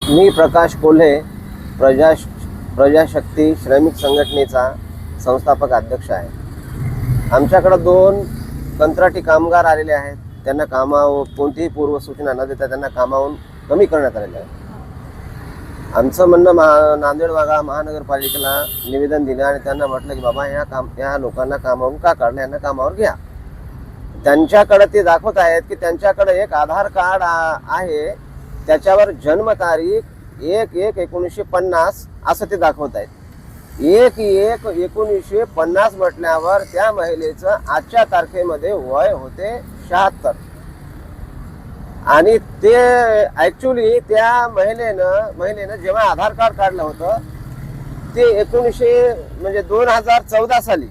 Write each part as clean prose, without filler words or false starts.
मी प्रकाश कोल्हे, प्रजाशक्ती श्रमिक संघटनेचा संस्थापक अध्यक्ष आहे. आमच्याकडे 2 कंत्राटी कामगार आलेले आहेत. त्यांना कामावर कोणतीही पूर्वसूचना न देता त्यांना कामावरून कमी करण्यात आलेलं आहे. आमचं म्हणणं नांदेड महानगरपालिकेला निवेदन दिलं आणि त्यांना म्हटलं की बाबा ह्या लोकांना कामावरून का काढलं, यांना कामावर घ्या. त्यांच्याकडे ते दाखवत आहेत की त्यांच्याकडे एक आधार कार्ड आहे, त्याच्यावर जन्मतारीख 1/1/1950 असं ते दाखवत आहेत. 1/1/1950 म्हटल्यावर त्या महिलेचं आजच्या तारखेमध्ये वय होते 76. आणि ते ॲक्च्युली त्या महिलेनं जेव्हा आधार कार्ड काढलं होतं ते 2014 साली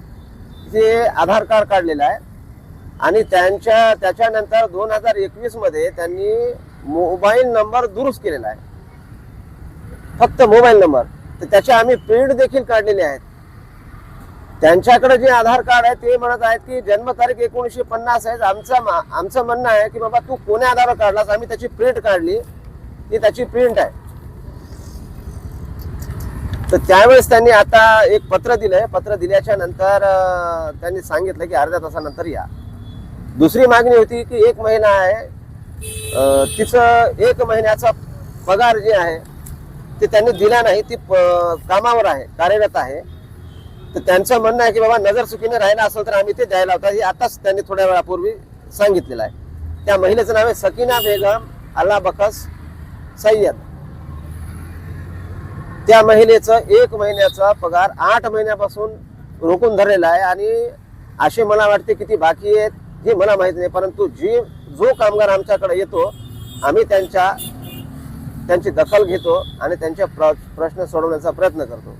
ते आधार कार्ड काढलेलं आहे. आणि त्याच्यानंतर 2021 मध्ये त्यांनी मोबाईल नंबर दुरुस्त केलेला आहे, फक्त मोबाईल नंबर. तर त्याचे आम्ही प्रिंट देखील काढलेले आहेत. त्यांच्याकडे जे आधार कार्ड आहे ते म्हणत आहेत की जन्मतारीख 1950 आहे. आमचं म्हणणं आहे की बाबा तू कोण्या आधारावर काढलास, आम्ही त्याची प्रिंट काढली, ती त्याची प्रिंट आहे. तर त्यावेळेस त्यांनी आता एक पत्र दिलंय. पत्र दिल्याच्या नंतर त्यांनी सांगितलं की अर्ध्या तासानंतर या. दुसरी मागणी होती की एक महिना आहे, तिचं 1 महिन्याचा पगार जे आहे ते त्यांनी दिला नाही. ती कामावर आहे, कार्यरत आहे. तर त्यांचं म्हणणं आहे की बाबा नजर चुकीने राहिला असेल तर आम्ही ते द्यायला होता. हे आताच त्यांनी थोड्या वेळापूर्वी सांगितलेलं आहे. त्या महिलेचं नाव आहे सकीना बेगम अल्ला बखस सय्यद. त्या महिलेचं 1 महिन्याचा पगार 8 महिन्यापासून रोखून धरलेला आहे. आणि असे मला वाटते किती बाकी आहेत हे मला माहित नाही, परंतु जो कामगार आमच्याकडे येतो आम्ही त्यांची दखल घेतो आणि त्यांचे प्रश्न सोडवण्याचा प्रयत्न करतो.